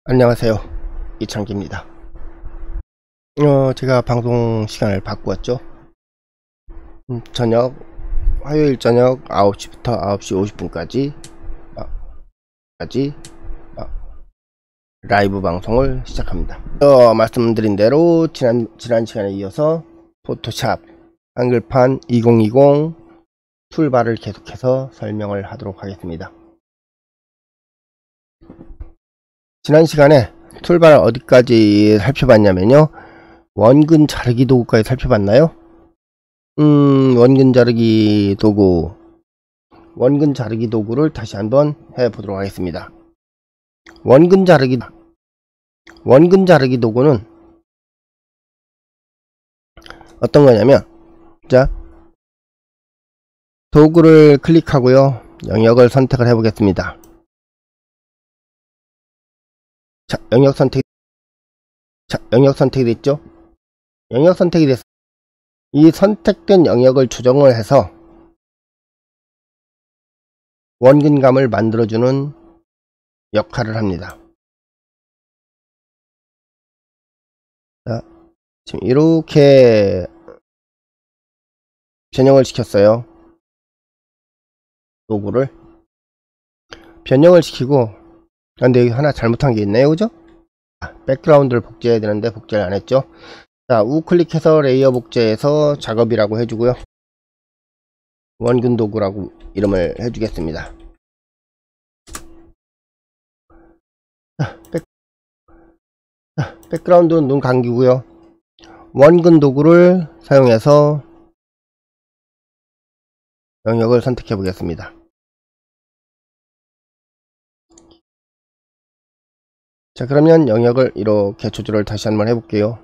안녕하세요, 이창기입니다. 제가 방송 시간을 바꾸었죠. 화요일 저녁 9시부터 9시 50분까지 라이브 방송을 시작합니다. 말씀드린 대로 지난 시간에 이어서 포토샵 한글판 2020 툴바를 계속해서 설명을 하도록 하겠습니다. 지난 시간에 툴바를 어디까지 살펴봤냐면요, 원근 자르기 도구까지 살펴봤나요? 원근 자르기 도구를 다시 한번 해보도록 하겠습니다. 원근 자르기 도구는 어떤 거냐면, 자, 도구를 클릭하고요, 영역을 선택을 해보겠습니다. 자, 영역 선택이 됐죠? 영역 선택이 됐어. 이 선택된 영역을 조정을 해서 원근감을 만들어주는 역할을 합니다. 자, 지금 이렇게 변형을 시켰어요. 도구를 변형을 시키고, 근데 여기 하나 잘못한 게 있네요, 그죠? 백그라운드를 복제해야 되는데 복제를 안 했죠. 자, 우클릭해서 레이어 복제해서 작업이라고 해주고요, 원근 도구라고 이름을 해주겠습니다. 백그라운드는 눈 감기고요, 원근 도구를 사용해서 영역을 선택해 보겠습니다. 자, 그러면 영역을 이렇게 조절을 다시 한번 해볼게요.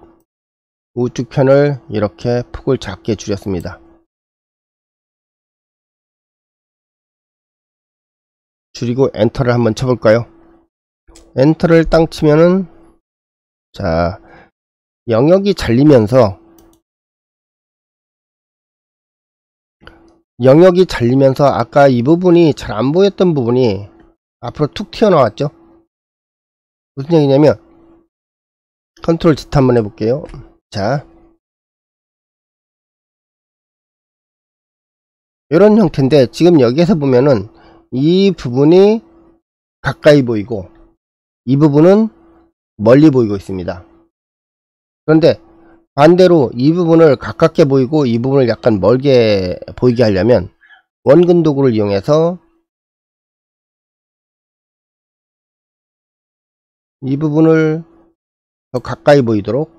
우측 편을 이렇게 폭을 작게 줄였습니다. 줄이고 엔터를 한번 쳐볼까요? 엔터를 땅 치면은, 자, 영역이 잘리면서 아까 이 부분이 잘 안 보였던 부분이 앞으로 툭 튀어나왔죠? 무슨 얘기냐면, 컨트롤 Z 한번 해볼게요. 자, 이런 형태인데, 지금 여기에서 보면은 이 부분이 가까이 보이고 이 부분은 멀리 보이고 있습니다. 그런데 반대로 이 부분을 가깝게 보이고 이 부분을 약간 멀게 보이게 하려면 원근 도구를 이용해서 이 부분을 더 가까이 보이도록,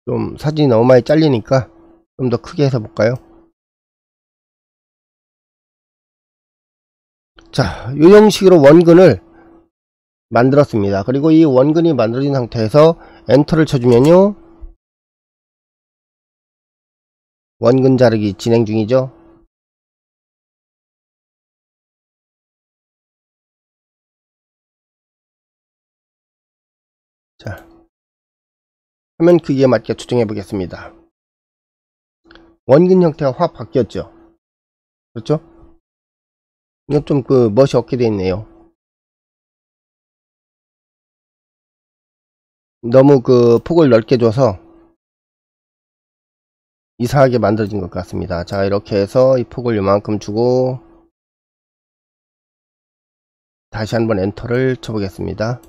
좀 사진이 너무 많이 잘리니까 좀 더 크게 해서 볼까요? 자, 이 형식으로 원근을 만들었습니다. 그리고 이 원근이 만들어진 상태에서 엔터를 쳐주면요, 원근 자르기 진행 중이죠. 자, 화면 크기에 맞게 조정해 보겠습니다. 원근 형태가 확 바뀌었죠. 그렇죠? 이건 좀 멋이 없게 되어 있네요. 너무 폭을 넓게 줘서 이상하게 만들어진 것 같습니다. 자, 이렇게 해서 이 폭을 요만큼 주고 다시 한번 엔터를 쳐보겠습니다.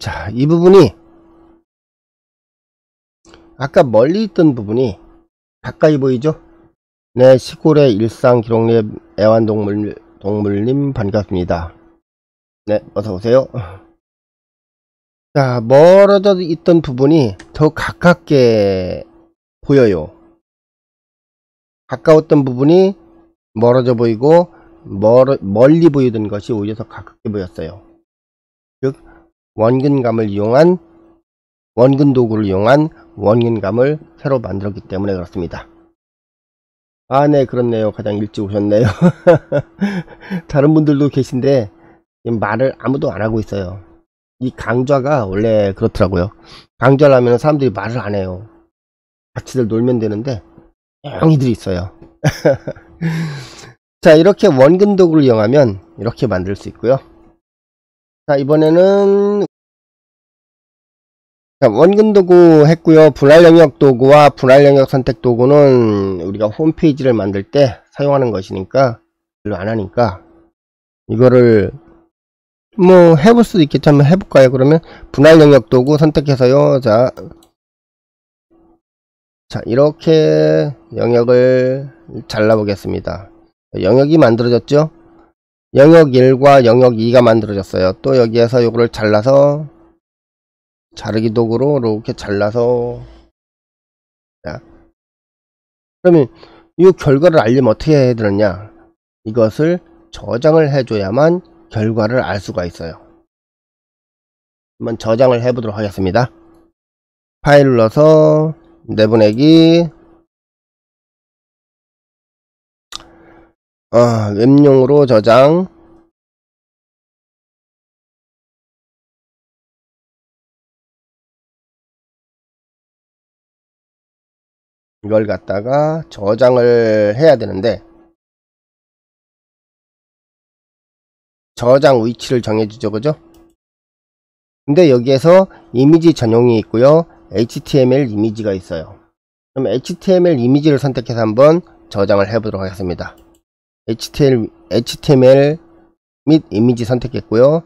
자, 이 부분이 아까 멀리 있던 부분이 가까이 보이죠? 네, 시골의 일상 기록랩 애완동물님 반갑습니다. 네, 어서오세요. 자, 멀어져 있던 부분이 더 가깝게 보여요. 가까웠던 부분이 멀어져 보이고 멀리 보이던 것이 오히려 더 가깝게 보였어요. 즉, 원근 도구를 이용한 원근감을 새로 만들었기 때문에 그렇습니다. 아, 네, 그렇네요. 가장 일찍 오셨네요. 다른 분들도 계신데 말을 아무도 안 하고 있어요. 이 강좌가 원래 그렇더라고요. 강좌를 하면 사람들이 말을 안 해요. 같이들 놀면 되는데 조용히들 있어요. 자, 이렇게 원근 도구를 이용하면 이렇게 만들 수 있고요. 자, 이번에는 자, 원근 도구 했고요. 분할 영역 도구와 분할 영역 선택 도구는 우리가 홈페이지를 만들 때 사용하는 것이니까 별로 안 하니까 이거를 뭐 해볼 수도 있겠죠. 한번 해볼까요? 그러면 분할 영역 도구 선택해서요. 자, 이렇게 영역을 잘라 보겠습니다. 영역이 만들어졌죠. 영역 1과 영역 2가 만들어졌어요. 또 여기에서 요거를 잘라서 자르기 도구로 이렇게 잘라서, 자, 그러면 이 결과를 알려면 어떻게 해야 되느냐, 이것을 저장을 해줘야만 결과를 알 수가 있어요. 한번 저장을 해 보도록 하겠습니다. 파일 눌러서 내보내기, 웹용으로 저장. 이걸 갖다가 저장을 해야 되는데, 저장 위치를 정해주죠, 그죠? 근데 여기에서 이미지 전용이 있고요, HTML 이미지가 있어요. 그럼 HTML 이미지를 선택해서 한번 저장을 해보도록 하겠습니다. HTML 및 이미지 선택했고요.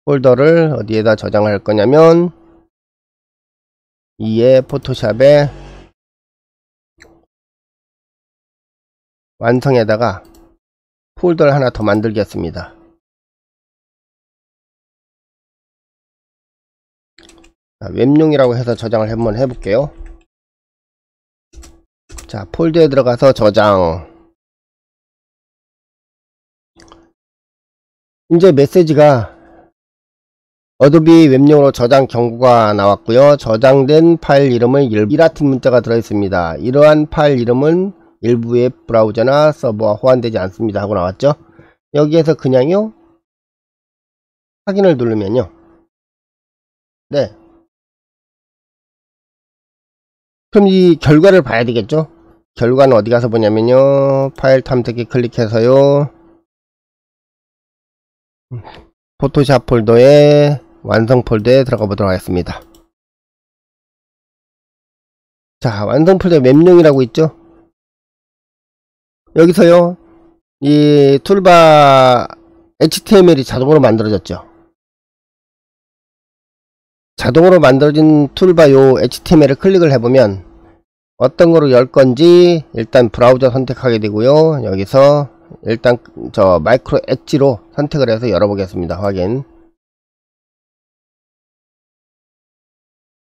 폴더를 어디에다 저장을 할 거냐면, 이에 포토샵에 완성에다가 폴더를 하나 더 만들겠습니다. 자, 웹용이라고 해서 저장을 한번 해볼게요. 자, 폴더에 들어가서 저장. 이제 메시지가 어도비 웹용으로 저장 경고가 나왔고요. 저장된 파일 이름은 이라틴 문자가 들어있습니다. 이러한 파일 이름은 일부 웹 브라우저나 서버와 호환되지 않습니다 하고 나왔죠. 여기에서 그냥요 확인을 누르면요, 네, 그럼 이 결과를 봐야 되겠죠. 결과는 어디 가서 보냐면요, 파일 탐색기 클릭해서요, 포토샵 폴더에 완성 폴더에 들어가 보도록 하겠습니다. 자, 완성 폴더 웹용이라고 있죠. 여기서요, 이 툴바 HTML이 자동으로 만들어졌죠. 자동으로 만들어진 툴바 요 HTML을 클릭을 해보면 어떤 거로 열 건지 일단 브라우저 선택하게 되고요. 여기서 일단 저 마이크로 엣지로 선택을 해서 열어보겠습니다. 확인.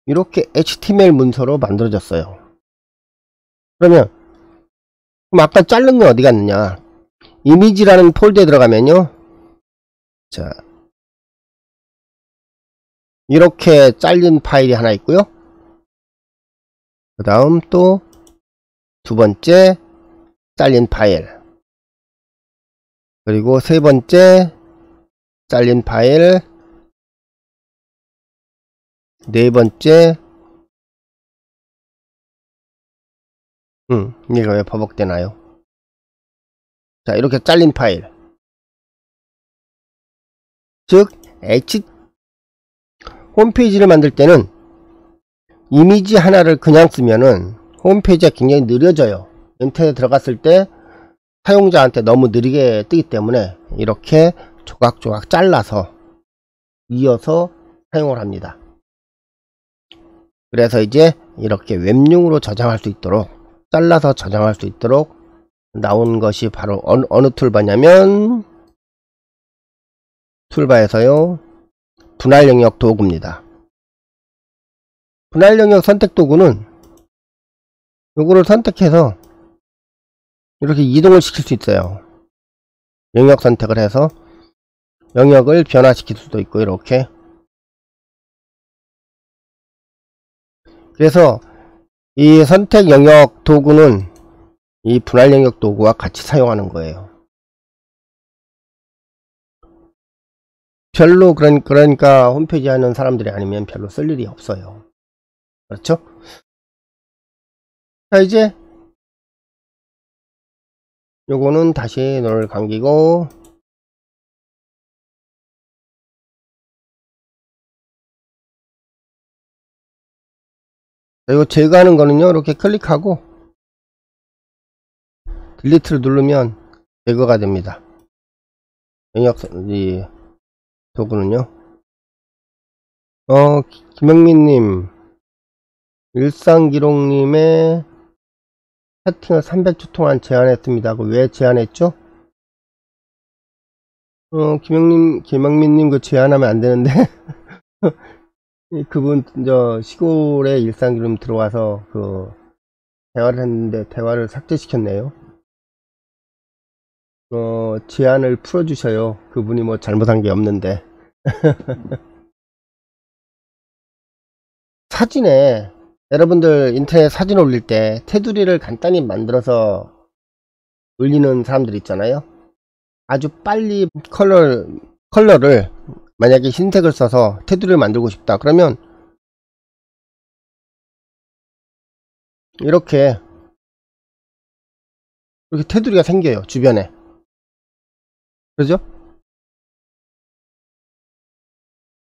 이렇게 HTML 문서로 만들어졌어요. 그럼 아까 자른 건 어디 갔느냐, 이미지라는 폴더에 들어가면요, 자, 이렇게 잘린 파일이 하나 있고요. 그 다음 또 두 번째 잘린 파일, 그리고 세 번째 잘린 파일, 네 번째, 이게 왜 버벅대나요? 자, 이렇게 잘린 파일, 즉 홈페이지를 만들 때는 이미지 하나를 그냥 쓰면은 홈페이지가 굉장히 느려져요. 인터넷에 들어갔을 때 사용자한테 너무 느리게 뜨기 때문에 이렇게 조각조각 잘라서 이어서 사용을 합니다. 그래서 이제 이렇게 웹용으로 저장할 수 있도록, 잘라서 저장할 수 있도록 나온 것이 바로 어느 툴바냐면, 툴바에서요, 분할 영역 도구입니다. 분할 영역 선택 도구는 요거를 선택해서 이렇게 이동을 시킬 수 있어요. 영역 선택을 해서 영역을 변화시킬 수도 있고, 이렇게. 그래서 이 선택 영역 도구는 이 분할 영역 도구와 같이 사용하는 거예요. 별로 그러니까 홈페이지 하는 사람들이 아니면 별로 쓸 일이 없어요. 그렇죠? 자, 이제 요거는 다시 눈을 감기고 이거 제거하는 거는요 이렇게 클릭하고 딜리트를 누르면 제거가 됩니다. 영역 이 도구는요. 김영민님 일상기록님의 채팅을 300초 동안 제한했습니다. 왜 제한했죠? 김영민님 그 제한하면 안 되는데 그분 저 시골에 일상기록 들어와서 그 대화를 했는데 대화를 삭제시켰네요. 제한을 풀어주셔요. 그분이 뭐 잘못한 게 없는데. 사진에 여러분들 인터넷 사진 올릴 때 테두리를 간단히 만들어서 올리는 사람들 있잖아요. 아주 빨리 컬러를 만약에 흰색을 써서 테두리를 만들고 싶다 그러면 이렇게 테두리가 생겨요 주변에. 그죠?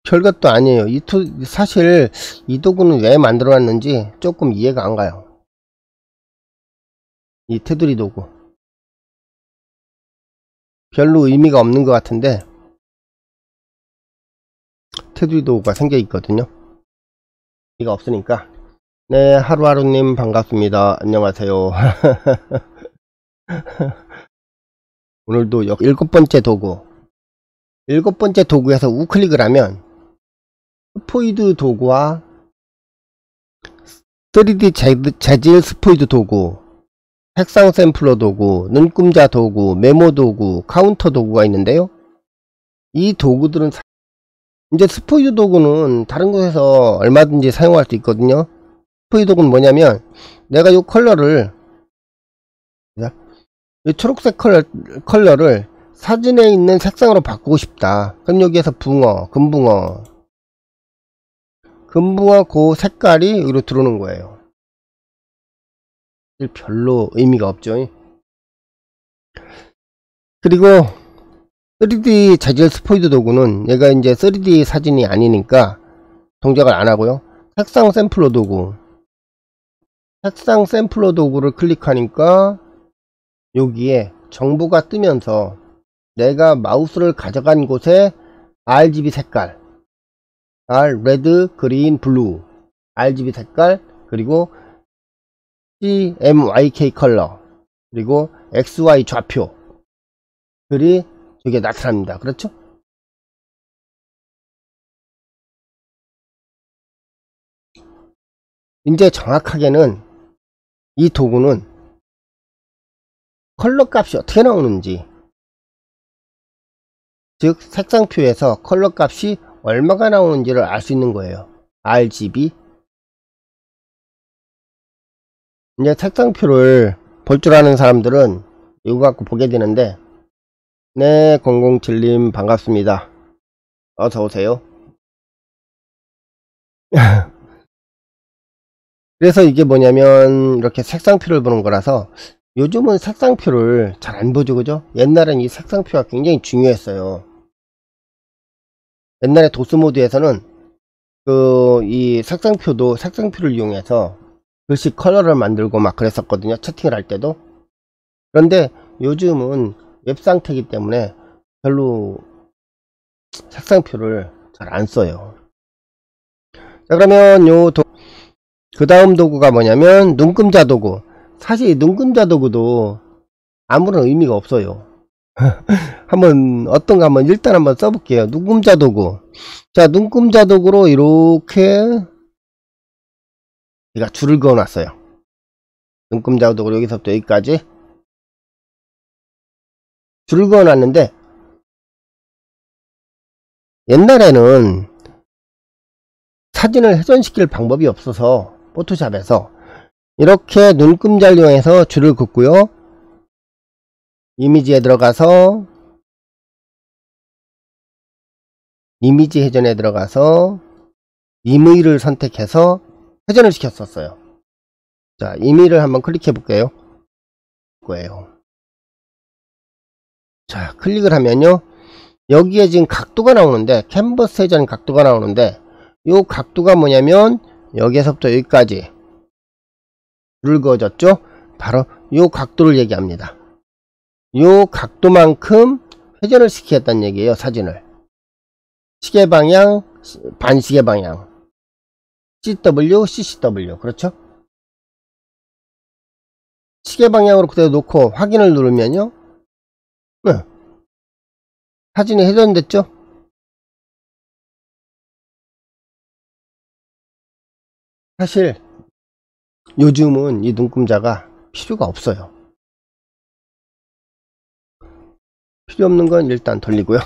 별것도 아니에요. 사실 이 도구는 왜 만들어 놨는지 조금 이해가 안 가요. 이 테두리 도구 별로 의미가 없는 것 같은데 테두리 도구가 생겨 있거든요. 의미가 없으니까. 네, 하루하루님 반갑습니다. 안녕하세요. 오늘도 7번째 도구 7번째 도구에서 우클릭을 하면 스포이드 도구와 3D 재질 스포이드 도구, 색상 샘플러 도구, 눈금자 도구, 메모 도구, 카운터 도구가 있는데요. 이 도구들은 이제 스포이드 도구는 다른 곳에서 얼마든지 사용할 수 있거든요. 스포이드 도구는 뭐냐면 내가 이 컬러를 이 초록색 컬러를 사진에 있는 색상으로 바꾸고 싶다. 그럼 여기에서 금붕어 그 색깔이 여기로 들어오는 거예요. 별로 의미가 없죠. 그리고 3D 재질 스포이드 도구는 얘가 이제 3D 사진이 아니니까 동작을 안 하고요. 색상 샘플러 도구 색상 샘플러 도구를 클릭하니까 여기에 정보가 뜨면서 내가 마우스를 가져간 곳에 RGB 색깔 레드, 그린, 블루 RGB 색깔 그리고 CMYK 컬러 그리고 XY 좌표들이 저게 나타납니다. 그렇죠? 이제 정확하게는 이 도구는 컬러 값이 어떻게 나오는지 즉 색상표에서 컬러 값이 얼마가 나오는지를 알 수 있는 거예요. RGB 이제 색상표를 볼 줄 아는 사람들은 이거 갖고 보게 되는데 네 007님 반갑습니다. 어서오세요. 그래서 이게 뭐냐면 이렇게 색상표를 보는 거라서 요즘은 색상표를 잘 안 보죠. 그죠? 옛날엔 이 색상표가 굉장히 중요했어요. 옛날에 도스모드에서는 이 색상표를 이용해서 글씨 컬러를 만들고 막 그랬었거든요. 채팅을 할 때도. 그런데 요즘은 웹 상태이기 때문에 별로 색상표를 잘 안 써요. 자, 그러면 그 다음 도구가 뭐냐면 눈금자 도구. 사실 눈금자 도구도 아무런 의미가 없어요. 어떤가 일단 한번 써볼게요. 눈금자 도구. 자, 눈금자 도구로 이렇게 제가 줄을 그어 놨어요. 눈금자 도구로 여기서부터 여기까지 줄을 그어 놨는데 옛날에는 사진을 훼손시킬 방법이 없어서 포토샵에서 이렇게 눈금자를 이용해서 줄을 긋고요. 이미지에 들어가서 이미지 회전에 들어가서 임의를 선택해서 회전을 시켰었어요. 자, 임의를 한번 클릭해 볼게요. 자, 클릭을 하면요. 여기에 지금 각도가 나오는데, 캔버스에 대한 각도가 나오는데, 요 각도가 뭐냐면, 여기에서부터 여기까지 줄을 그어졌죠? 바로 요 각도를 얘기합니다. 요 각도만큼 회전을 시키겠다는 얘기예요, 사진을. 시계 방향, 반시계 방향. CW, CCW. 그렇죠? 시계 방향으로 그대로 놓고 확인을 누르면요. 네. 사진이 회전됐죠? 사실 요즘은 이 눈금자가 필요가 없어요. 필요 없는 건 일단 돌리고요.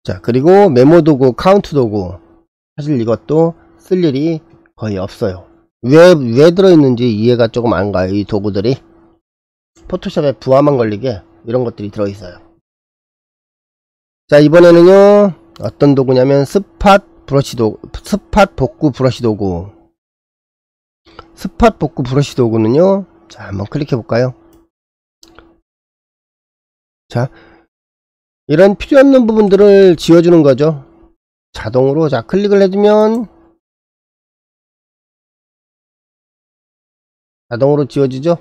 자, 그리고 메모 도구, 카운트 도구. 사실 이것도 쓸 일이 거의 없어요. 왜 들어있는지 이해가 조금 안 가요, 이 도구들이. 포토샵에 부하만 걸리게 이런 것들이 들어있어요. 자, 이번에는요, 어떤 도구냐면 스팟 브러쉬 도구, 스팟 복구 브러쉬 도구. 스팟 복구 브러쉬 도구는요, 자, 한번 클릭해 볼까요? 자, 이런 필요 없는 부분들을 지워주는 거죠. 자동으로. 자, 클릭을 해주면 자동으로 지워지죠.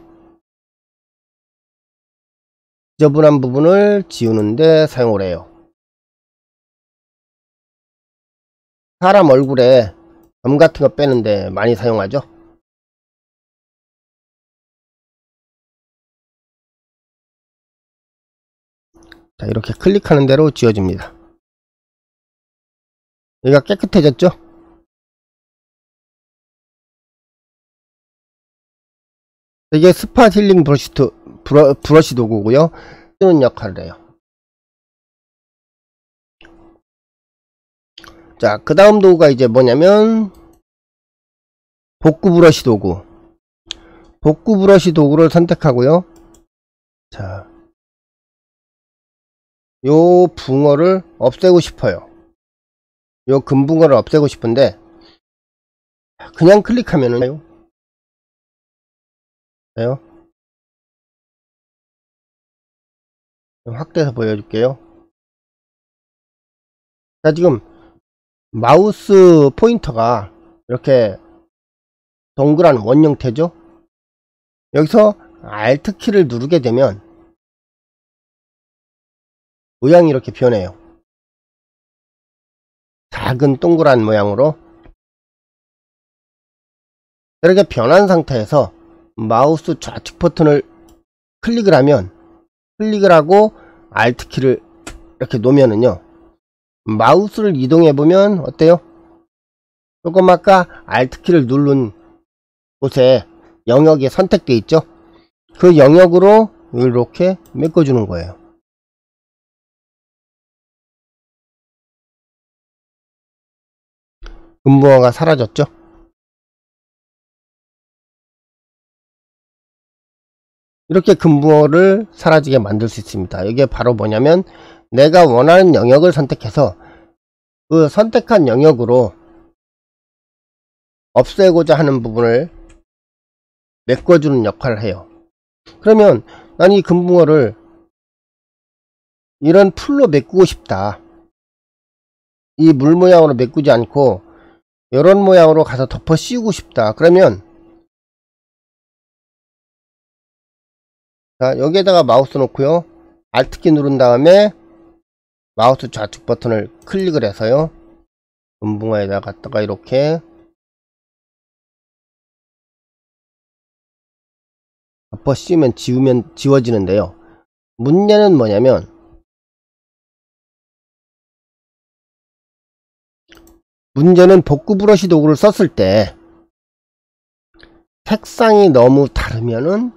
지저분한 부분을 지우는데 사용을 해요. 사람 얼굴에 점 같은 거 빼는데 많이 사용하죠. 자, 이렇게 클릭하는 대로 지워집니다. 여기가 깨끗해졌죠. 이게 스팟 힐링 브러쉬 도구고요. 쓰는 역할을 해요. 자, 그 다음 도구가 이제 뭐냐면 복구 브러쉬 도구. 복구 브러쉬 도구를 선택하고요. 자, 요 붕어를 없애고 싶어요. 요 금붕어를 없애고 싶은데 그냥 클릭하면은 확대해서 보여줄게요. 자, 지금 마우스 포인터가 이렇게 동그란 원 형태죠. 여기서 Alt 키를 누르게 되면 모양이 이렇게 변해요. 작은 동그란 모양으로. 이렇게 변한 상태에서 마우스 좌측 버튼을 클릭을 하면, 클릭을 하고 Alt 키를 이렇게 놓으면은요, 마우스를 이동해 보면 어때요? 조금 아까 Alt 키를 누른 곳에 영역이 선택되어 있죠. 그 영역으로 이렇게 메꿔주는 거예요. 금붕어가 사라졌죠. 이렇게 금붕어를 사라지게 만들 수 있습니다. 이게 바로 뭐냐면 내가 원하는 영역을 선택해서 그 선택한 영역으로 없애고자 하는 부분을 메꿔주는 역할을 해요. 그러면 난 이 금붕어를 이런 풀로 메꾸고 싶다. 이 물 모양으로 메꾸지 않고 이런 모양으로 가서 덮어 씌우고 싶다. 그러면 자, 여기에다가 마우스 놓고요. Alt키 누른 다음에 마우스 좌측 버튼을 클릭을 해서요. 금붕어에다 갖다가 이렇게 덮어 씌우면 지워지는데요. 문제는 뭐냐면 복구 브러쉬 도구를 썼을 때 색상이 너무 다르면은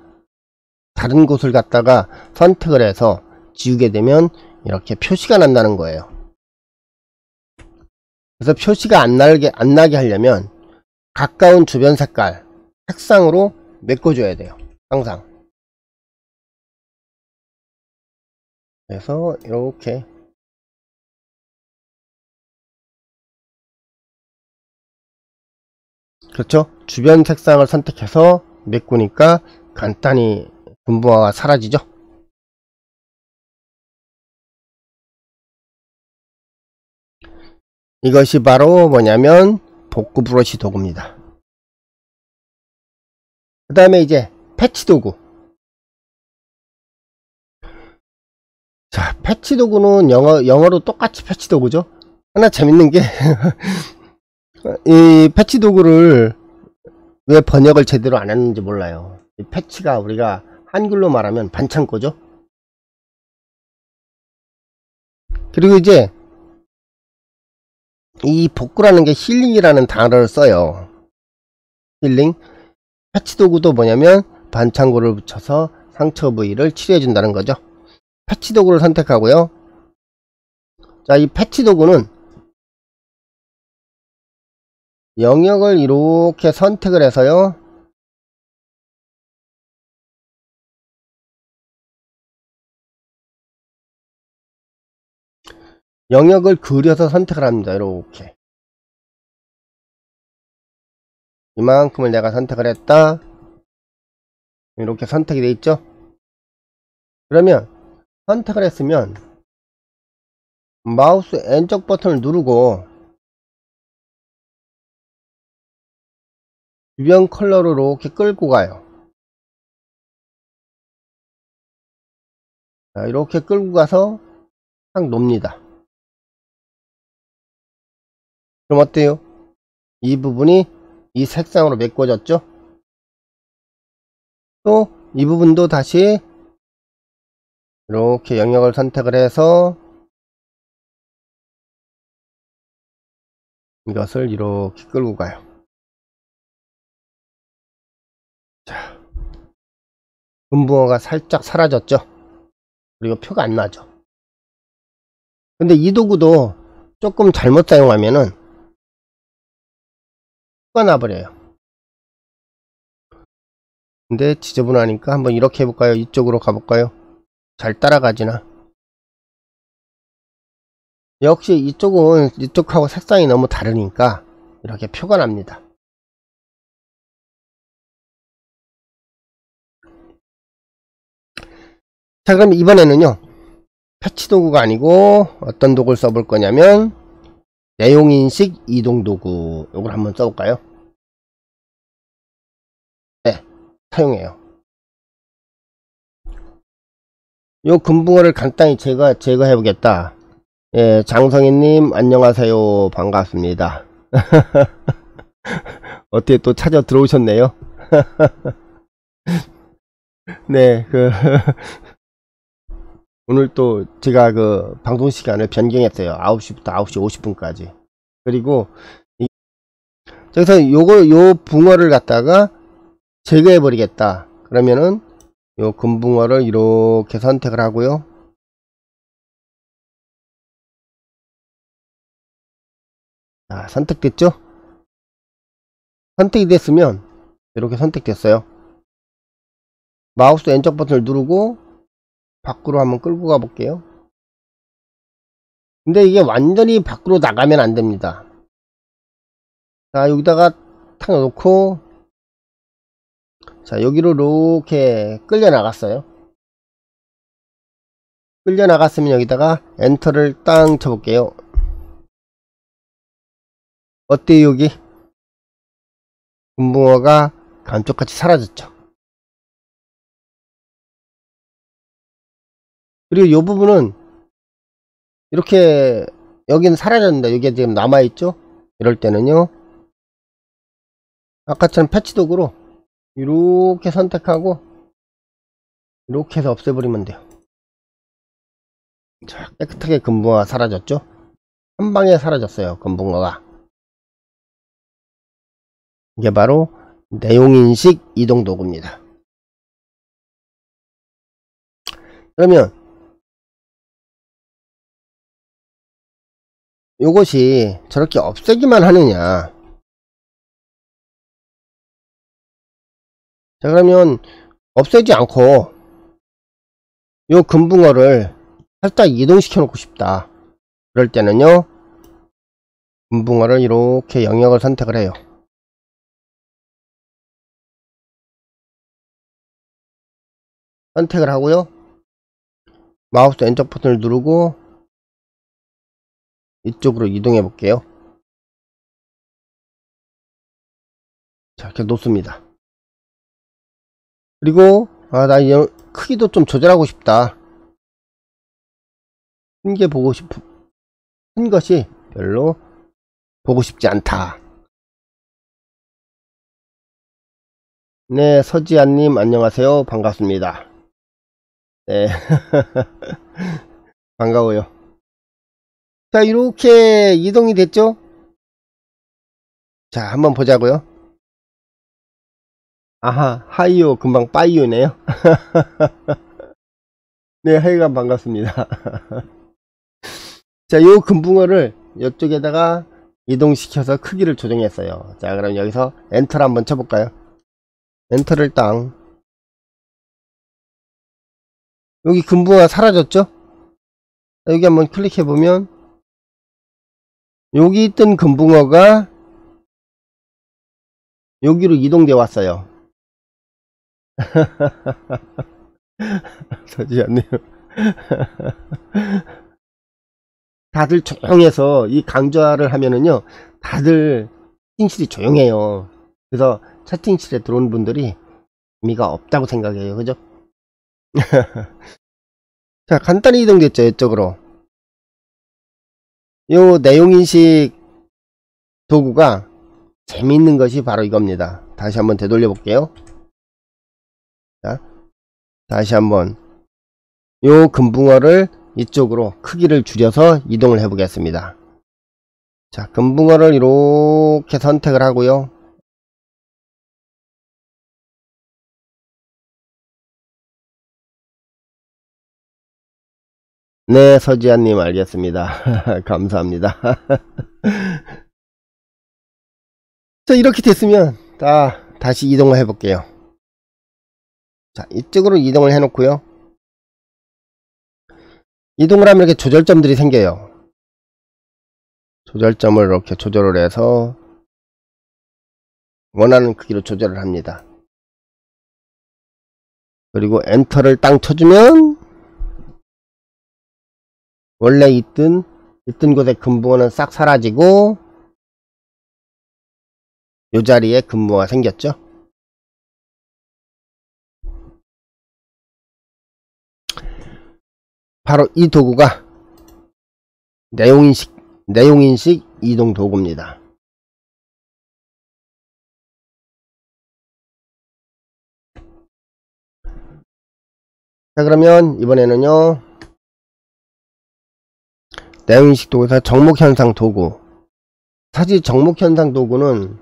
다른 곳을 갖다가 선택을 해서 지우게 되면 이렇게 표시가 난다는 거예요. 그래서 표시가 안 나게 하려면 가까운 주변 색상으로 메꿔줘야 돼요. 항상. 그래서 이렇게 그렇죠? 주변 색상을 선택해서 메꾸니까 간단히 금붕어가 사라지죠. 이것이 바로 뭐냐면 복구 브러쉬 도구입니다. 그 다음에 이제 패치 도구. 자, 패치 도구는 영어로 똑같이 패치 도구죠. 하나 재밌는 게 이 패치 도구를 왜 번역을 제대로 안 했는지 몰라요. 이 패치가 우리가 한글로 말하면 반창고죠. 그리고 이제 이 복구라는 게 힐링이라는 단어를 써요. 힐링. 패치 도구도 뭐냐면 반창고를 붙여서 상처 부위를 치료해 준다는 거죠. 패치 도구를 선택하고요. 자, 이 패치 도구는 영역을 이렇게 선택을 해서요. 영역을 그려서 선택을 합니다. 이렇게. 이만큼을 내가 선택을 했다. 이렇게 선택이 돼 있죠. 그러면 선택을 했으면 마우스 N쪽 버튼을 누르고 주변 컬러로 이렇게 끌고 가요. 자, 이렇게 끌고 가서 딱 놉니다. 그럼 어때요? 이 부분이 이 색상으로 메꿔졌죠? 또 이 부분도 다시 이렇게 영역을 선택을 해서 이것을 이렇게 끌고 가요. 자, 금붕어가 살짝 사라졌죠? 그리고 표가 안 나죠? 근데 이 도구도 조금 잘못 사용하면은 표가 나버려요. 근데 지저분하니까 한번 이렇게 해볼까요? 이쪽으로 가볼까요? 잘 따라가지나? 역시 이쪽은 이쪽하고 색상이 너무 다르니까 이렇게 표가 납니다. 자, 그럼 이번에는요, 패치 도구가 아니고 어떤 도구를 써볼 거냐면 내용인식 이동 도구, 요걸 한번 써볼까요? 네, 사용해요. 요 금붕어를 간단히 제거해 보겠다. 예, 장성희님 안녕하세요. 반갑습니다. 어떻게 또 찾아 들어오셨네요. 네, 오늘 또 제가 방송 시간을 변경했어요. 9시부터 9시 50분까지. 그리고 그래서 요 붕어를 갖다가 제거해 버리겠다. 그러면은 요 금붕어를 이렇게 선택을 하고요. 자, 선택됐죠? 선택이 됐으면 이렇게 선택됐어요. 마우스 N쪽 버튼을 누르고 밖으로 한번 끌고 가 볼게요. 근데 이게 완전히 밖으로 나가면 안 됩니다. 자, 여기다가 탁 놓고, 자, 여기로 이렇게 끌려 나갔어요. 끌려 나갔으면 여기다가 엔터를 땅 쳐볼게요. 어때요, 여기? 금붕어가 감쪽같이 사라졌죠. 그리고 이 부분은 이렇게 여기는 사라졌는데 여기에 지금 남아있죠. 이럴 때는요, 아까처럼 패치 도구로 이렇게 선택하고 이렇게 해서 없애버리면 돼요. 자, 깨끗하게 금붕어가 사라졌죠. 한 방에 사라졌어요, 금붕어가. 이게 바로 내용인식 이동 도구입니다. 그러면 요것이 저렇게 없애기만 하느냐. 자, 그러면 없애지 않고 요 금붕어를 살짝 이동시켜 놓고 싶다. 그럴 때는요, 금붕어를 이렇게 영역을 선택을 해요. 선택을 하고요. 마우스 왼쪽 버튼을 누르고 이쪽으로 이동해 볼게요. 자, 이렇게 놓습니다. 그리고 나 이 크기도 좀 조절하고 싶다. 큰 게 보고 싶, 큰 것이 별로 보고 싶지 않다. 네, 서지아님 안녕하세요. 반갑습니다. 네. 반가워요. 자, 이렇게 이동이 됐죠? 자, 한번 보자고요. 아하, 하이요. 금방 빠이요네요. 네, 하여간 반갑습니다. 자, 요 금붕어를 이쪽에다가 이동시켜서 크기를 조정했어요. 자, 그럼 여기서 엔터를 한번 쳐볼까요? 엔터를 땅. 여기 금붕어가 사라졌죠? 자, 여기 한번 클릭해보면 여기 있던 금붕어가 여기로 이동되어 왔어요. 서지 않네요. 다들 조용해서 이 강좌를 하면은요, 다들 채팅실이 조용해요. 그래서 채팅실에 들어온 분들이 의미가 없다고 생각해요. 그죠? 자, 간단히 이동됐죠. 이쪽으로. 요 내용인식 도구가 재미있는 것이 바로 이겁니다. 다시 한번 되돌려 볼게요. 자, 다시 한번 요 금붕어를 이쪽으로 크기를 줄여서 이동을 해 보겠습니다. 자, 금붕어를 이렇게 선택을 하고요. 네, 서지아님 알겠습니다. 감사합니다. 자, 이렇게 됐으면 다시 이동을 해 볼게요. 자, 이쪽으로 이동을 해 놓고요. 이동을 하면 이렇게 조절점들이 생겨요. 조절점을 이렇게 조절을 해서 원하는 크기로 조절을 합니다. 그리고 엔터를 땅 쳐주면 원래 있던 곳의 금붕어는 싹 사라지고 요 자리에 금붕어가 생겼죠. 바로 이 도구가 내용인식 이동 도구입니다. 자, 그러면 이번에는요, 내용인식 도구에서 정목현상 도구. 사실 정목현상 도구는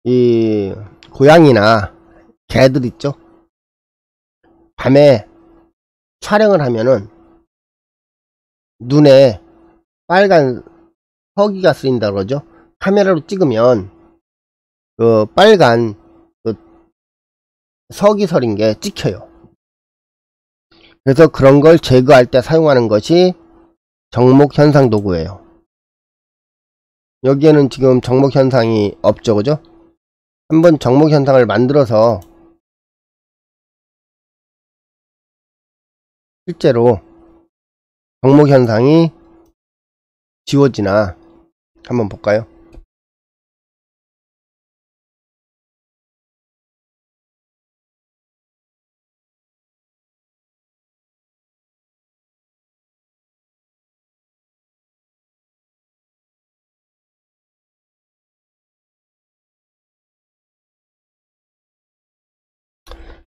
이 고양이나 개들 있죠? 밤에 촬영을 하면은 눈에 빨간 서기가 쓰인다 그러죠. 카메라로 찍으면 그 빨간 그 서기설인 게 찍혀요. 그래서 그런 걸 제거할 때 사용하는 것이 정목현상 도구예요. 여기에는 지금 정목현상이 없죠, 그죠? 한번 정목현상을 만들어서 실제로 정목현상이 지워지나 한번 볼까요?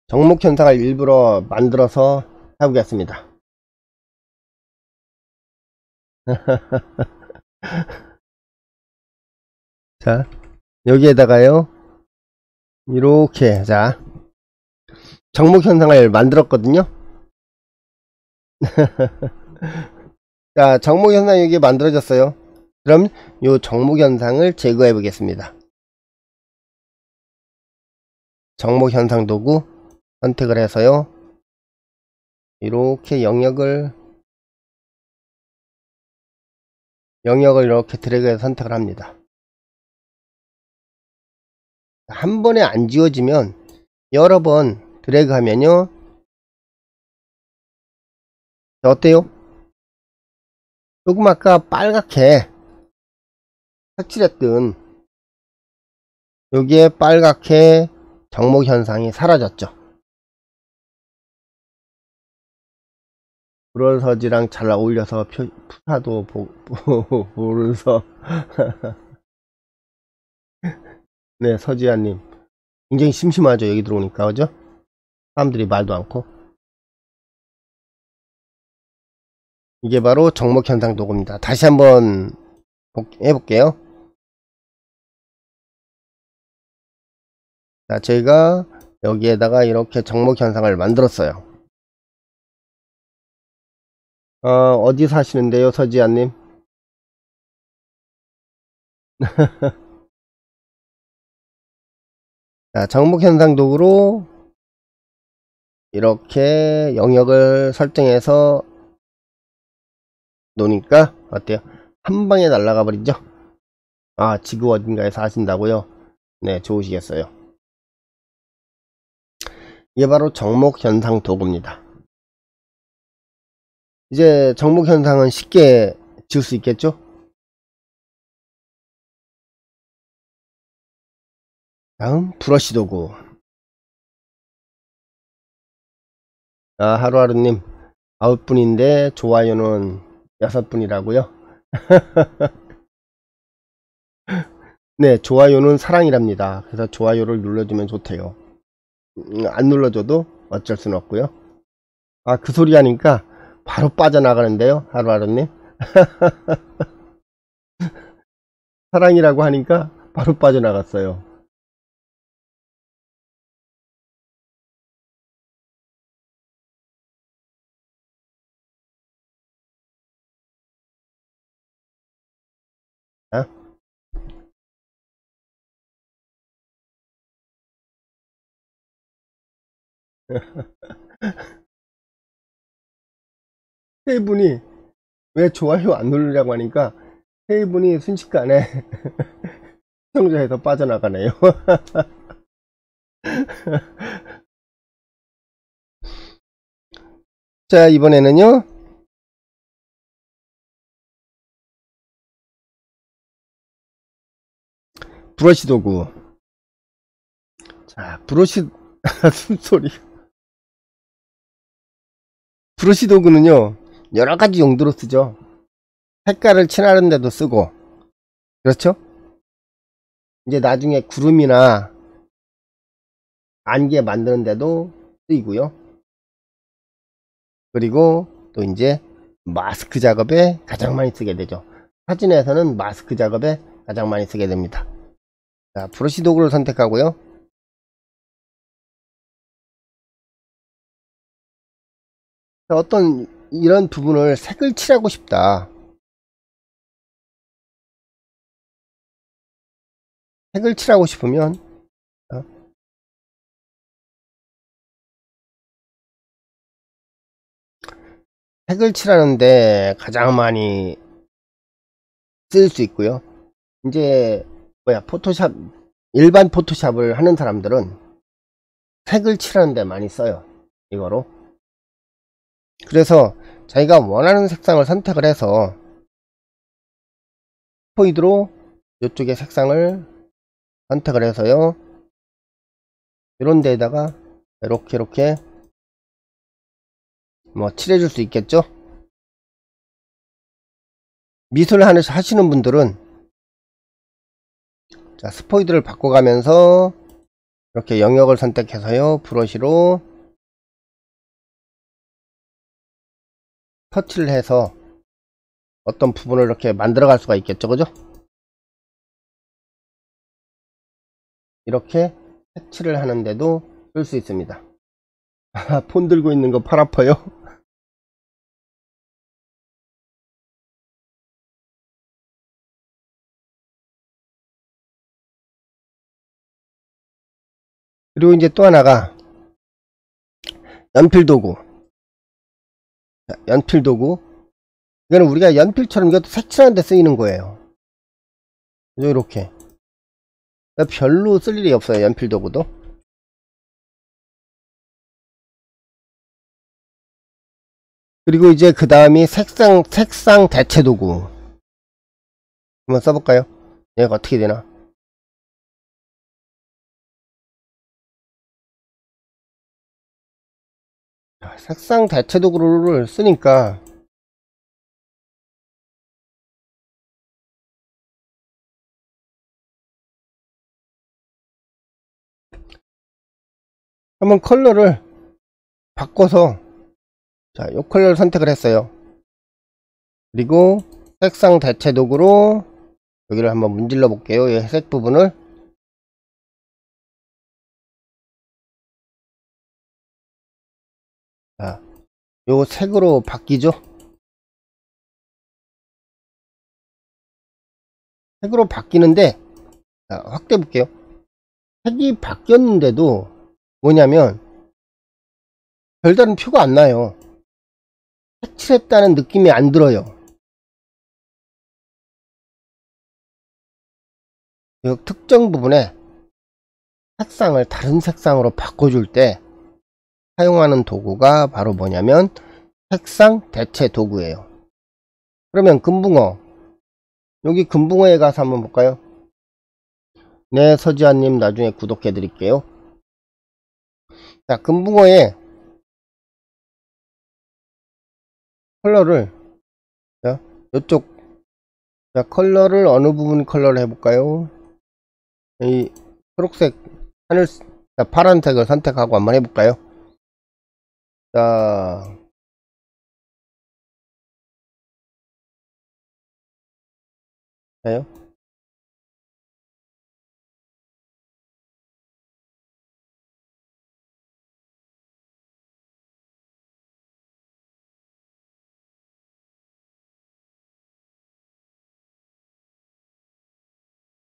정목현상을 일부러 만들어서 해보겠습니다. 자, 여기에다가요, 이렇게, 자, 정목현상을 만들었거든요. 자, 정목현상 여기 만들어졌어요. 그럼 요 정목현상을 제거해 보겠습니다. 정목현상 도구 선택을 해서요, 이렇게 영역을 이렇게 드래그해서 선택을 합니다. 한 번에 안 지워지면 여러 번 드래그 하면요, 자, 어때요? 조금 아까 빨갛게 색칠했던 여기에 빨갛게 정목 현상이 사라졌죠. 불얼서지랑 잘 어울려서 푸사도 보면서 네, 서지아님 굉장히 심심하죠. 여기 들어오니까. 그죠? 사람들이 말도 않고. 이게 바로 정목 현상 도구입니다. 다시 한번 해볼게요. 자, 저희가 여기에다가 이렇게 정목 현상을 만들었어요. 어디 사시는데요, 서지아님? 자, 정목 현상 도구로 이렇게 영역을 설정해서 놓으니까 어때요? 한 방에 날아가 버리죠? 아, 지구 어딘가에 사신다고요? 네, 좋으시겠어요. 이게 바로 정목 현상 도구입니다. 이제 정목 현상은 쉽게 지울 수 있겠죠? 다음 브러쉬 도구. 하루하루님 9분인데 좋아요는 6분이라고요? 네, 좋아요는 사랑이랍니다. 그래서 좋아요를 눌러주면 좋대요. 안 눌러줘도 어쩔 수는 없고요. 그 소리 하니까 바로 빠져나가는데요, 하루하루님. 사랑이라고 하니까 바로 빠져나갔어요. 어? 세 분이 왜 좋아요 안 누르려고 하니까 세 분이 순식간에 시청자에서 빠져나가네요. 자, 이번에는요, 브러쉬 도구. 자, 브러쉬 숨소리. 브러쉬 도구는요 여러가지 용도로 쓰죠. 색깔을 칠하는 데도 쓰고, 그렇죠? 이제 나중에 구름이나 안개 만드는 데도 쓰이고요. 그리고 또 이제 마스크 작업에 가장 많이 쓰게 되죠. 사진에서는 마스크 작업에 가장 많이 쓰게 됩니다. 자, 브러쉬 도구를 선택하고요. 자, 어떤 이런 부분을 색을 칠하고 싶다. 색을 칠하고 싶으면 색을 칠하는데 가장 많이 쓸 수 있고요. 이제 포토샵, 일반 포토샵을 하는 사람들은 색을 칠하는데 많이 써요. 이거로. 그래서 자기가 원하는 색상을 선택을 해서 포이드로 이쪽에 색상을 선택을 해서요, 이런 데에다가 이렇게 뭐 칠해줄 수 있겠죠. 미술 하시는 분들은 자, 스포이드를 바꿔가면서 이렇게 영역을 선택해서요, 브러쉬로 터치를 해서 어떤 부분을 이렇게 만들어 갈 수가 있겠죠. 그죠? 이렇게 색칠을 하는데도 쓸 수 있습니다. 폰 들고 있는 거 팔 아파요. 그리고 이제 또 하나가 연필 도구. 자, 연필 도구. 이거는 우리가 연필처럼 이것도 색칠하는 데 쓰이는 거예요. 이렇게 별로 쓸 일이 없어요. 연필 도구도. 그리고 이제 그 다음이 색상 대체 도구. 한번 써볼까요? 얘가 어떻게 되나? 색상 대체 도구를 쓰니까 한번 컬러를 바꿔서, 자, 요 컬러를 선택을 했어요. 그리고 색상 대체 도구로 여기를 한번 문질러 볼게요. 이 회색 부분을. 자, 요 색으로 바뀌죠. 색으로 바뀌는데, 자, 확대해 볼게요. 색이 바뀌었는데도 뭐냐면 별다른 표가 안 나요. 색칠했다는 느낌이 안 들어요. 이 특정 부분에 색상을 다른 색상으로 바꿔줄 때 사용하는 도구가 바로 뭐냐면 색상 대체 도구예요. 그러면 금붕어, 여기 금붕어에 가서 한번 볼까요? 네, 서지아님 나중에 구독해 드릴게요. 자, 금붕어에 컬러를, 자, 이쪽, 자, 컬러를 어느 부분 컬러를 해볼까요? 이 초록색, 하늘, 자, 파란색을 선택하고 한번 해볼까요? 자, 자요.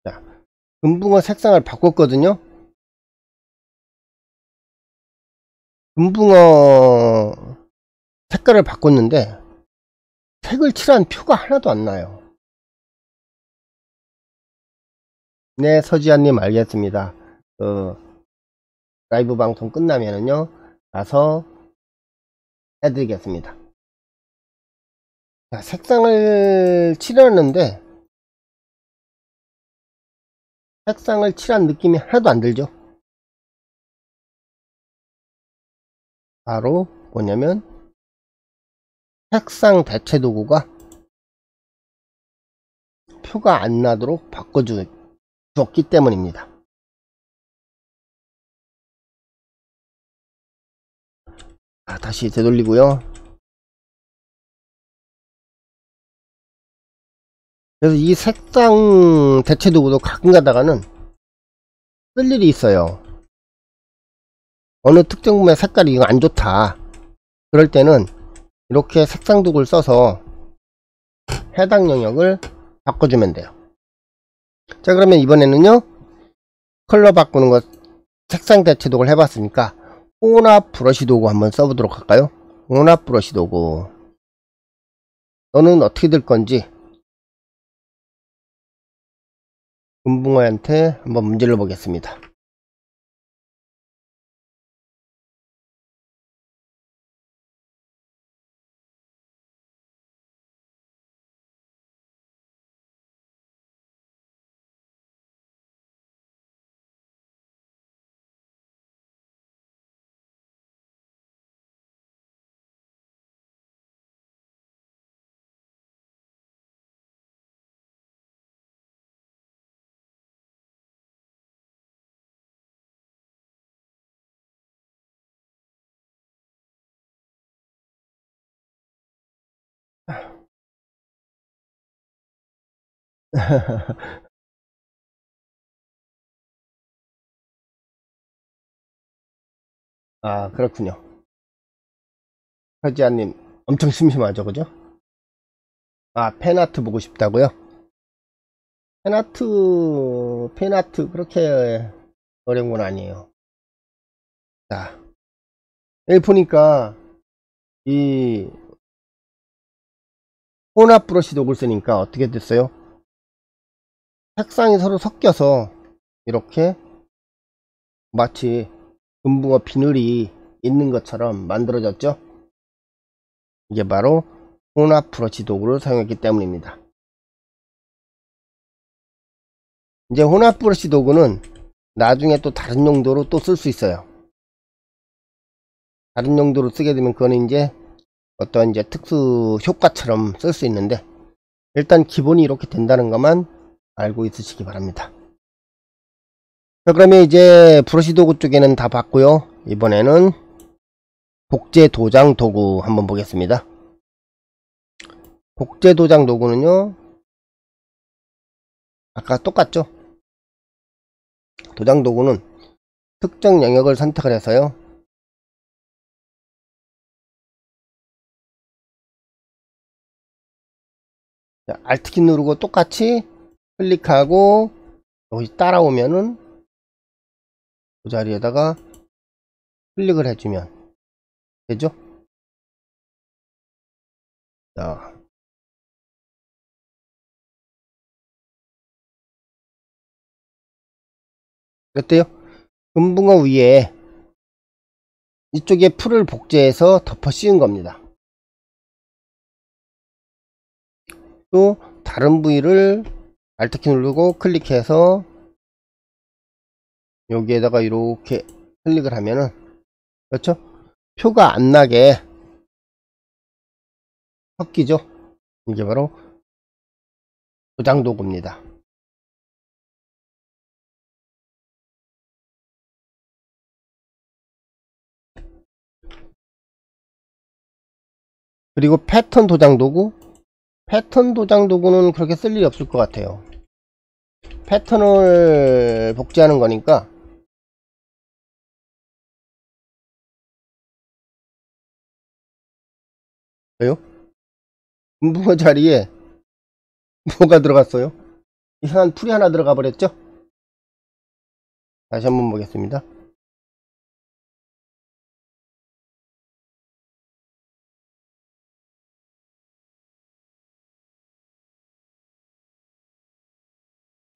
자, 금붕어 색상을 바꿨거든요. 금붕어 색깔을 바꿨는데 색을 칠한 표가 하나도 안 나요. 네, 서지아님 알겠습니다. 라이브 방송 끝나면은요, 가서 해드리겠습니다. 자, 색상을 칠했는데 색상을 칠한 느낌이 하나도 안 들죠. 바로 뭐냐면 색상 대체 도구가 표가 안 나도록 바꿔주었기 때문입니다. 자, 다시 되돌리고요. 그래서 이 색상 대체 도구도 가끔 가다가는 쓸 일이 있어요. 어느 특정 부분의 색깔이 이거 안 좋다. 그럴 때는 이렇게 색상 도구를 써서 해당 영역을 바꿔주면 돼요. 자, 그러면 이번에는요, 컬러 바꾸는 것, 색상 대체 도구를 해봤으니까 혼합 브러쉬 도구 한번 써보도록 할까요? 혼합 브러쉬 도구, 너는 어떻게 될 건지 금붕어한테 한번 문질러 보겠습니다. 아, 그렇군요. 서지아님 엄청 심심하죠, 그죠? 아, 팬아트 보고 싶다고요? 팬아트 그렇게 어려운 건 아니에요. 자, 여기 보니까 이 혼합 브러쉬 도구를 쓰니까 어떻게 됐어요? 색상이 서로 섞여서 이렇게 마치 금붕어 비늘이 있는 것처럼 만들어졌죠? 이게 바로 혼합 브러쉬 도구를 사용했기 때문입니다. 이제 혼합 브러쉬 도구는 나중에 또 다른 용도로 또 쓸 수 있어요. 다른 용도로 쓰게 되면 그거는 이제 어떤 이제 특수 효과처럼 쓸 수 있는데, 일단 기본이 이렇게 된다는 것만 알고 있으시기 바랍니다. 자, 그러면 이제 브러쉬 도구 쪽에는 다 봤고요. 이번에는 복제 도장 도구 한번 보겠습니다. 복제 도장 도구는요, 아까 똑같죠? 도장 도구는 특정 영역을 선택을 해서요, Alt키 누르고 똑같이 클릭하고 여기 따라오면은 그 자리에다가 클릭을 해주면 되죠? 자, 어때요? 금붕어 위에 이쪽에 풀을 복제해서 덮어 씌운 겁니다. 또 다른 부위를 Alt키 누르고 클릭해서 여기에다가 이렇게 클릭을 하면은, 그렇죠? 표가 안 나게 섞이죠? 이게 바로 도장 도구입니다. 그리고 패턴 도장 도구. 패턴 도장 도구는 그렇게 쓸 일이 없을 것 같아요. 패턴을 복제하는 거니까. 왜요? 금붕어 자리에 뭐가 들어갔어요? 이상한 풀이 하나 들어가 버렸죠? 다시 한번 보겠습니다.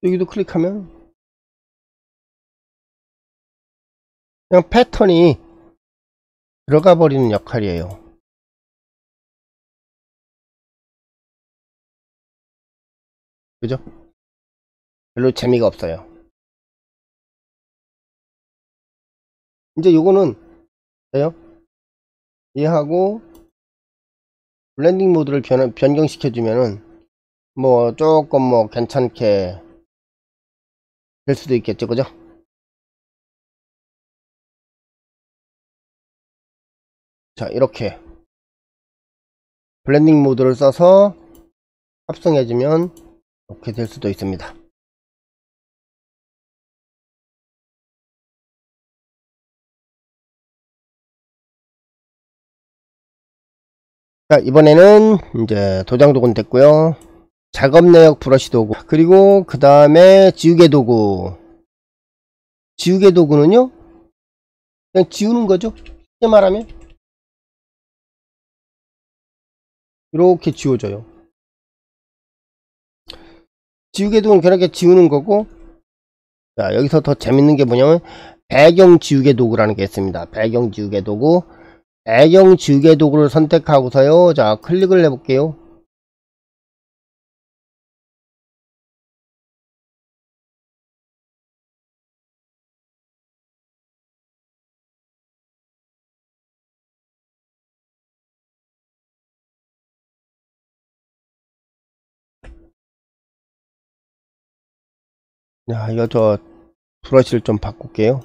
여기도 클릭하면 그냥 패턴이 들어가 버리는 역할이에요. 그죠? 별로 재미가 없어요. 이제 요거는 돼요? 얘하고 블렌딩 모드를 변경시켜 주면은 뭐 조금 뭐 괜찮게 될 수도 있겠죠, 그죠? 자, 이렇게 블렌딩 모드를 써서 합성해주면 이렇게 될 수도 있습니다. 자, 이번에는 이제 도장 도구는 됐고요. 작업 내역 브러쉬 도구, 그리고 그 다음에 지우개 도구. 지우개 도구는요, 그냥 지우는 거죠. 쉽게 말하면 이렇게 지워져요. 지우개 도구는 그렇게 지우는 거고, 자, 여기서 더 재밌는 게 뭐냐면 배경 지우개 도구라는 게 있습니다. 배경 지우개 도구. 배경 지우개 도구를 선택하고서요, 자, 클릭을 해볼게요. 자, 이거 저 브러쉬를 좀 바꿀게요.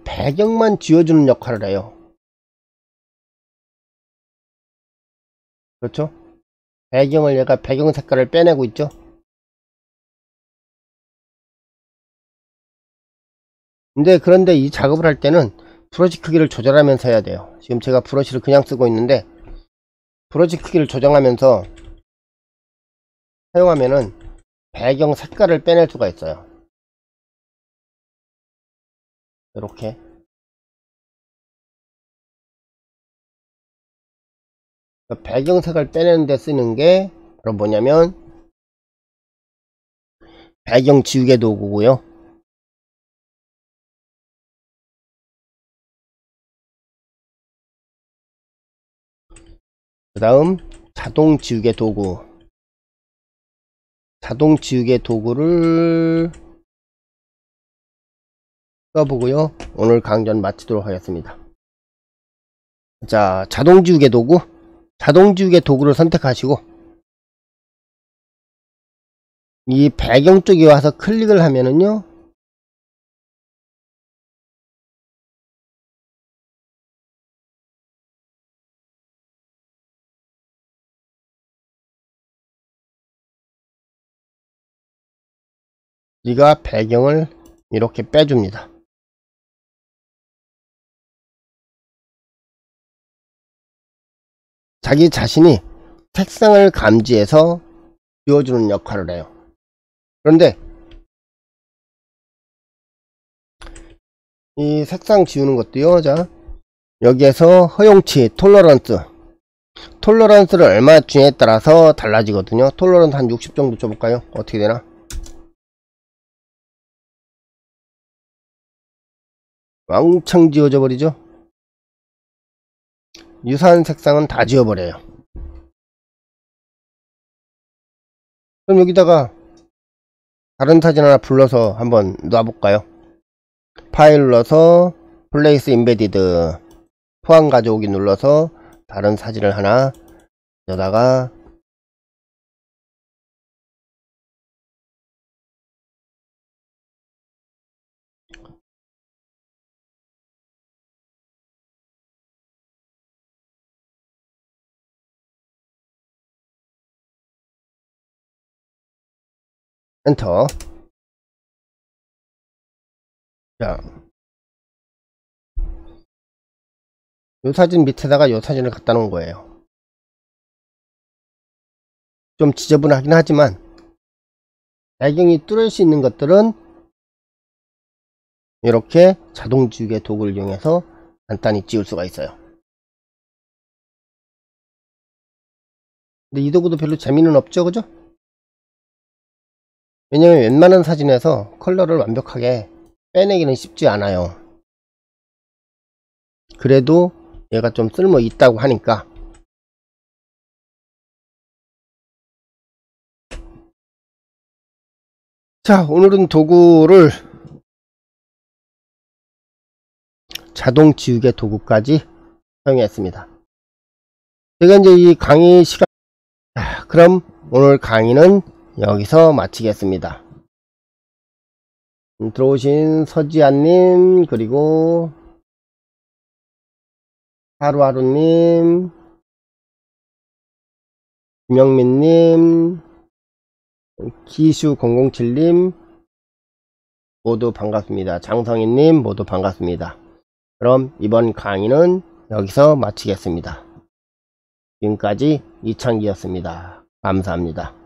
배경만 지워주는 역할을 해요. 그렇죠? 배경을 얘가 배경 색깔을 빼내고 있죠. 그런데 이 작업을 할 때는 브러쉬 크기를 조절하면서 해야 돼요. 지금 제가 브러쉬를 그냥 쓰고 있는데 브러쉬 크기를 조정하면서 사용하면은 배경 색깔을 빼낼 수가 있어요. 이렇게 배경색을 빼내는 데 쓰는 게 바로 뭐냐면 배경 지우개 도구고요. 그 다음 자동 지우개 도구. 자동 지우개 도구를 써보고요. 오늘 강좌는 마치도록 하겠습니다. 자, 자동 지우개 도구. 자동 지우개 도구를 선택하시고 이 배경 쪽에 와서 클릭을 하면은요, 우리가 배경을 이렇게 빼줍니다. 자기 자신이 색상을 감지해서 지워주는 역할을 해요. 그런데 이 색상 지우는 것도요, 자, 여기에서 허용치, 톨러런스를 얼마 주냐에 따라서 달라지거든요. 톨러런스 한 60 정도 줘볼까요? 어떻게 되나? 왕창 지워져 버리죠. 유사한 색상은 다 지워버려요. 그럼 여기다가 다른 사진 하나 불러서 한번 놔볼까요? 파일 눌러서 플레이스 임베디드 포함 가져오기 눌러서 다른 사진을 하나 여기다가 엔터. 자, 요 사진 밑에다가 요 사진을 갖다 놓은 거예요. 좀 지저분하긴 하지만 배경이 뚫을 수 있는 것들은 이렇게 자동 지우개 도구를 이용해서 간단히 지울 수가 있어요. 근데 이 도구도 별로 재미는 없죠, 그죠? 왜냐면 웬만한 사진에서 컬러를 완벽하게 빼내기는 쉽지 않아요. 그래도 얘가 좀 쓸모 있다고 하니까. 자, 오늘은 도구를 자동 지우개 도구까지 사용했습니다. 제가 이제 이 강의 시간, 그럼 오늘 강의는 여기서 마치겠습니다. 들어오신 서지안님, 그리고 하루하루님, 김영민님, 기슈007님 모두 반갑습니다. 장성희님 모두 반갑습니다. 그럼 이번 강의는 여기서 마치겠습니다. 지금까지 이창기였습니다. 감사합니다.